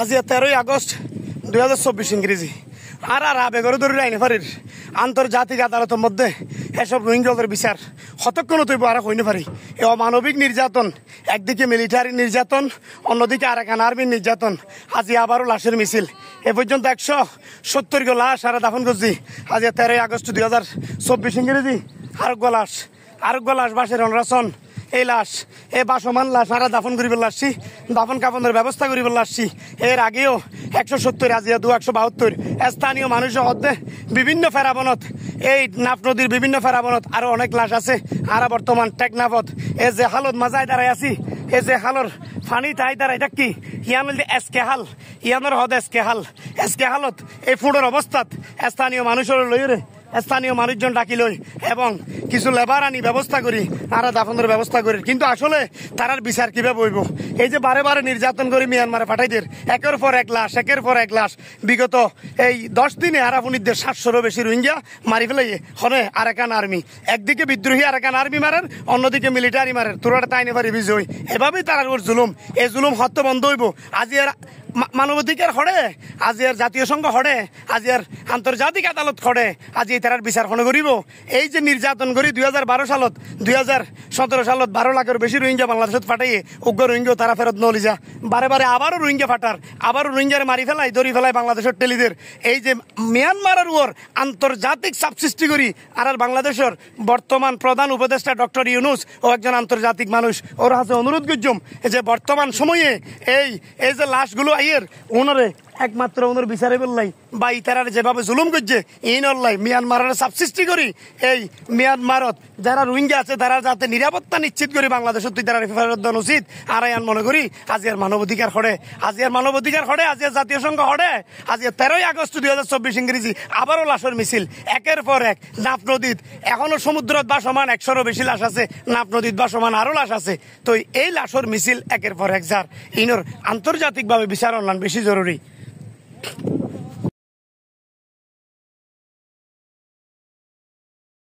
আজ 13 আগস্ট 2024 ইংরেজি আর আবেগর ধরে আইনে পারির আন্তর্জাতিক আদালতের মধ্যে এসব রোহিঙ্গাদের বিচার কতক্ষণ তৈব আর হইতে পারি। এ অমানবিক নির্যাতন, একদিকে মিলিটারি নির্যাতন, অন্যদিকে আরাকান আর্মির নির্যাতন। আজি আবারও লাশের মিছিল। এ পর্যন্ত 170 গো লাশ আর দাফন করছি। আজ 13 আগস্ট 2024 ইংরেজি আরোগ্য লাশ বাসের অনরাসন। এই লাশ এ বাসমান লাশ আর দাফন করি আসছি, দাফন কাফনের ব্যবস্থা করি আসছি। এর আগেও 170, আজিয়া 272 স্থানীয় মানুষের মধ্যে বিভিন্ন ফেরাবনত, এই নাফ নদীর বিভিন্ন ফেরাবনত আরো অনেক লাশ আছে। আর বর্তমান টেকনাফত এ যে হালত মাজায় দাঁড়াই আছি, এ যে হালর ফানি তাই দাঁড়াই থাকি ইয়ান এসকে হাল, ইয়ানোর হদ এসকে হালত এই ফুডের অবস্থাত স্থানীয় মানুষের লইরে স্থানীয় মানুষজন ডাকি লই এবং কিছু লেবার আনি ব্যবস্থা করি আর দাফনের ব্যবস্থা করি। কিন্তু আসলে তারার বিচার কিভাবে হইব? এই যে বারে বারে নির্যাতন করি মিয়ানমারে পাঠাইদের একের পর এক লাশ বিগত এই 10 দিনে আরাফুনিদের 700-রও বেশি রোহিঙ্গা মারি ফেলাই হনে আরাকান আর্মি। একদিকে বিদ্রোহী আরাকান আর্মি মারেন, অন্যদিকে মিলিটারি মারেন। তোরা তাইনে পারি বিজয়। এভাবেই তারা জুলুম, এই জুলুম হত্য বন্ধ হইব। আজি আর মানবাধিকার হড়ে, আজি আর জাতীয় সংঘ হড়ে, আজি আর আন্তর্জাতিক আদালত হড়ে, আজি তারার বিচার হনে করিব। এই যে নির্যাতন করি 2012 সালত 2017 সালত 12 লাখের বেশি রোহিঙ্গা বাংলাদেশত ফাটাইয়ে উগ্র রোহিঙ্গা তারা ফেরত নলি যা বারে আবারও রোহিঙ্গা ফাটার, আবারও রোহিঙ্গারে মারি ফেলাই ধরি ফেলাই বাংলাদেশের টেলিদের। এই যে মিয়ানমারের ওর আন্তর্জাতিক চাপ সৃষ্টি করি আর বাংলাদেশের বর্তমান প্রধান উপদেষ্টা ডক্টর ইউনুস ও একজন আন্তর্জাতিক মানুষ, ওর হাতে অনুরোধ করছুম যে বর্তমান সময়ে এই যে লাশগুলো আইয়ের ওনারে একমাত্র ওনার বিচারে বললাই বা ইতারার যেভাবে জুলুম করছে এই নল্লাই মিয়ানমারের চাপ সৃষ্টি করি এই মিয়ানমারত যারা রোহিঙ্গা আছে তারা যাতে নিরাপত্তা নিশ্চিত করি বাংলাদেশত তারা ফেরত দেওয়া উচিত। আর আইন মনে করি আজি আর মানবাধিকার হড়ে, আজি আর জাতীয় সংঘ হড়ে। আজি 13 আগস্ট 2024 ইংরেজি আবারও লাশের মিছিল একের পর এক নাফ নদীত। এখনো সমুদ্রত বাসমান 100-রও বেশি লাশ আছে, নাফ নদীত বাসমান আরো লাশ আছে। তো এই লাশের মিছিল একের পর এক যার ইনর আন্তর্জাতিকভাবে বিচার অন্যান্য বেশি জরুরি।